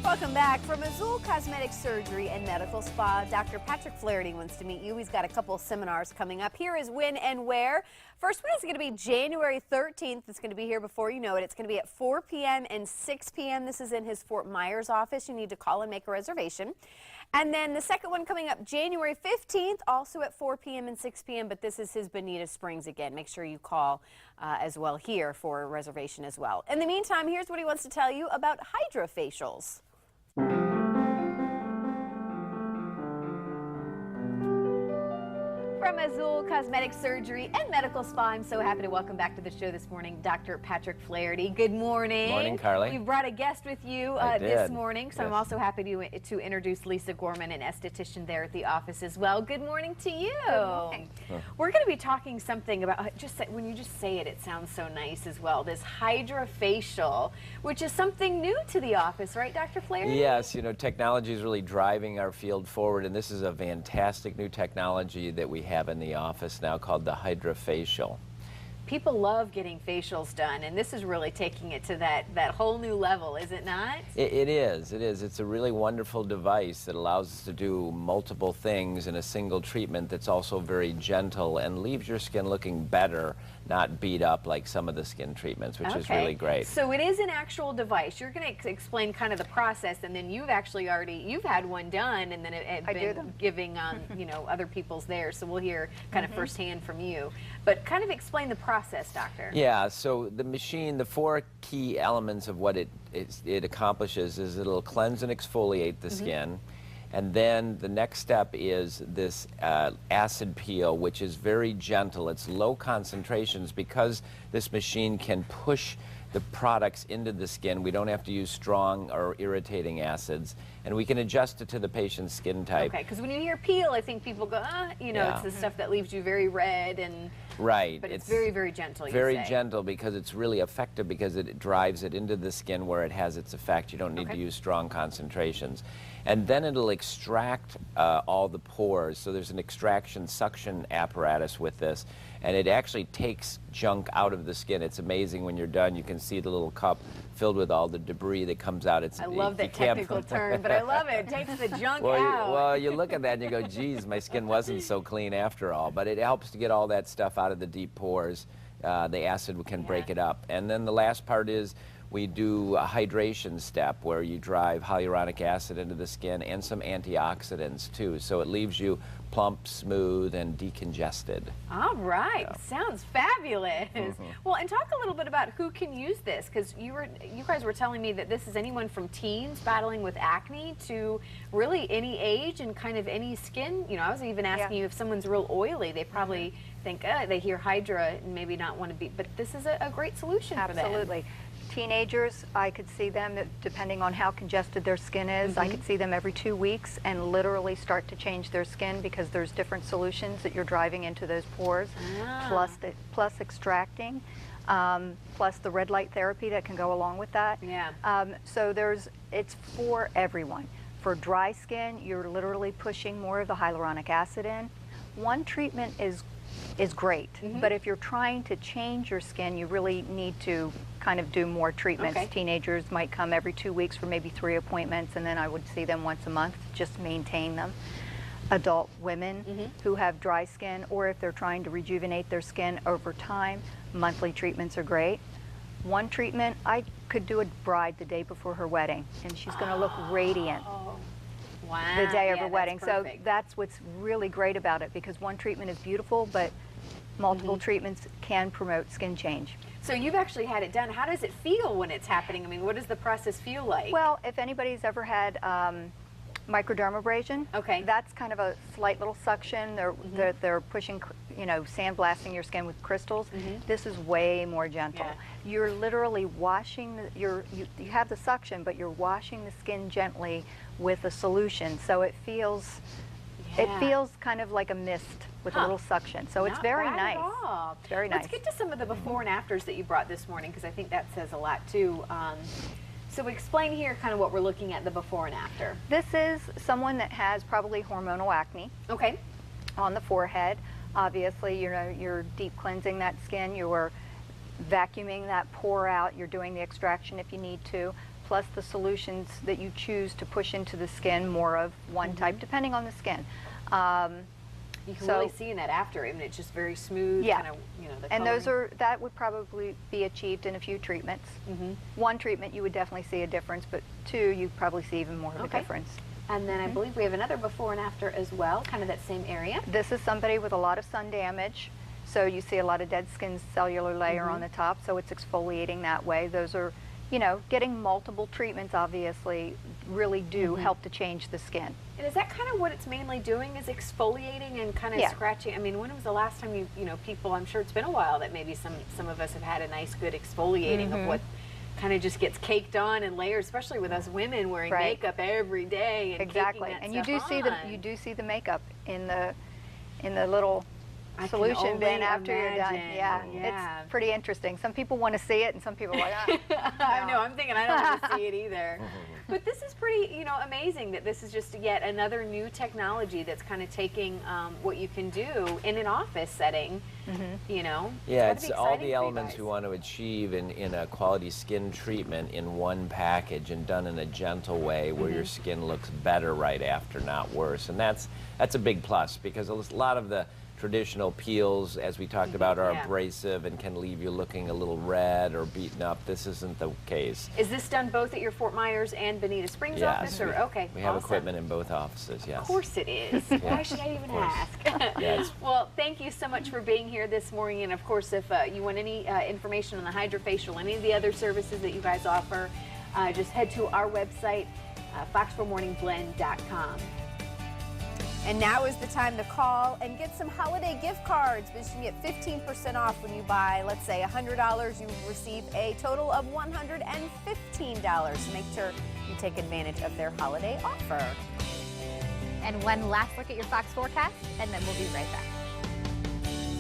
Welcome back. From Azul Cosmetic Surgery and Medical Spa, Dr. Patrick Flaherty wants to meet you. He's got a couple seminars coming up. Here is when and where. First one is going to be January 13th. It's going to be here before you know it. It's going to be at 4 p.m. and 6 p.m. This is in his Fort Myers office. You need to call and make a reservation. And then the second one coming up January 15th, also at 4 p.m. and 6 p.m., but this is his Bonita Springs again. Make sure you call as well here for a reservation as well. In the meantime, here's what he wants to tell you about hydrofacials. From Azul Cosmetic Surgery and Medical Spa, I'm so happy to welcome back to the show this morning Dr. Patrick Flaherty. Good morning. Morning, Carly. We've brought a guest with you this morning, so yes. I'm also happy to introduce Lisa Gorman, an esthetician there at the office as well. Good morning to you. Good morning. We're going to be talking something about, when you just say it, it sounds so nice as well, this hydrofacial, which is something new to the office, right, Dr. Flaherty? Yes, you know, technology is really driving our field forward, and this is a fantastic new technology that we have in the office now called the hydrofacial. People love getting facials done, and this is really taking it to that whole new level, is it not? It is. It's a really wonderful device that allows us to do multiple things in a single treatment that's also very gentle and leaves your skin looking better, not beat up like some of the skin treatments, which is really great. So it is an actual device. You're going to explain kind of the process, and then you've actually you've had one done, and then it been giving you know, other people's there. So we'll hear kind of firsthand from you. But kind of explain the process, doctor. Yeah, so the machine, the four key elements of what it accomplishes is it'll cleanse and exfoliate the skin. And then the next step is this acid peel, which is very gentle. It's low concentrations because this machine can push the products into the skin. We don't have to use strong or irritating acids, and we can adjust it to the patient's skin type. Okay, because when you hear peel, I think people go, you know, it's the stuff that leaves you very red and... Right. But it's very, very gentle, Very gentle because it's really effective because it drives it into the skin where it has its effect. You don't need to use strong concentrations. And then it'll extract all the pores. So there's an extraction suction apparatus with this, and it actually takes junk out of the skin. It's amazing when you're done. You can see the little cup filled with all the debris that comes out. I love that technical term, but I love it. It takes the junk out. Well, you look at that and you go, geez, my skin wasn't so clean after all. But it helps to get all that stuff out of the deep pores. The acid can break it up. And then the last part is we do a hydration step where you drive hyaluronic acid into the skin and some antioxidants too. So it leaves you plump, smooth, and decongested. All right. Sounds fabulous. Well, and talk a little bit about who can use this, because you guys were telling me that this is anyone from teens battling with acne to really any age and kind of any skin. You know, I was even asking you if someone's real oily, they probably think, they hear Hydra and maybe not want to be, but this is a great solution for them. Absolutely. Teenagers, I could see them, depending on how congested their skin is, I could see them every 2 weeks and literally start to change their skin because there's different solutions that you're driving into those pores, plus extracting, plus the red light therapy that can go along with that. So it's for everyone. For dry skin, you're literally pushing more of the hyaluronic acid in. One treatment is great, but if you're trying to change your skin, you really need to kind of do more treatments. Teenagers might come every 2 weeks for maybe 3 appointments, and then I would see them once a month, just maintain them. Adult women who have dry skin, or if they're trying to rejuvenate their skin over time, monthly treatments are great. One treatment, I could do a bride the day before her wedding, and she's going to look radiant. The day of her wedding. So that's what's really great about it, because one treatment is beautiful, but multiple treatments can promote skin change. So you've actually had it done. How does it feel when it's happening? I mean, what does the process feel like? Well, if anybody's ever had microdermabrasion, that's kind of a slight little suction. They're pushing, you know, sandblasting your skin with crystals. This is way more gentle. You're literally washing, you have the suction, but you're washing the skin gently with a solution. So it feels kind of like a mist with a little suction. So it's very nice. It's very nice. Let's get to some of the before and afters that you brought this morning, because I think that says a lot too. So explain here kind of what we're looking at, the before and after. This is someone that has probably hormonal acne. On the forehead. Obviously, you know, you're deep cleansing that skin. You're vacuuming that pore out. You're doing the extraction if you need to. plus the solutions that you choose to push into the skin, more of one type, depending on the skin. You can really see in that after, I mean, it's just very smooth, Yeah. kind of, you know, the And those coloring. that would probably be achieved in a few treatments. One treatment, you would definitely see a difference, but two, you probably see even more of a Okay. difference. And then I believe we have another before and after as well, kind of that same area. This is somebody with a lot of sun damage, so you see a lot of dead skin cellular layer on the top, so it's exfoliating that way. Those are, you know, getting multiple treatments obviously really do help to change the skin. And is that kind of what it's mainly doing, is exfoliating and kind of Yeah. scratching? I mean, when was the last time you know, people, I'm sure it's been a while that maybe some of us have had a nice good exfoliating of what kind of just gets caked on in layers, especially with us women wearing Right. makeup every day and Exactly, caking that and you do stuff see the makeup in the little I can solution bin only after you're done. imagine. Yeah, Yeah. it's pretty interesting. Some people want to see it, and some people are like, I know, I'm thinking I don't want to see it either. But this is pretty, you know, amazing that this is just yet another new technology that's kind of taking what you can do in an office setting, you know. Yeah, gotta it's be all exciting the for you elements guys. we want to achieve in a quality skin treatment in one package and done in a gentle way where your skin looks better right after, not worse. And that's a big plus, because a lot of the traditional peels, as we talked about, are Yeah. abrasive and can leave you looking a little red or beaten up. This isn't the case. Is this done both at your Fort Myers and Bonita Springs office? Or okay, we have awesome. equipment in both offices, yes. Of course it is. Why should I even course. ask? Yes. Well, thank you so much for being here this morning. And of course, if you want any information on the hydrofacial, any of the other services that you guys offer, just head to our website, fox4morningblend.com. And now is the time to call and get some holiday gift cards, because you can get 15% off when you buy, let's say, $100. You will receive a total of $115. So make sure you take advantage of their holiday offer. And one last look at your Fox forecast, and then we'll be right back.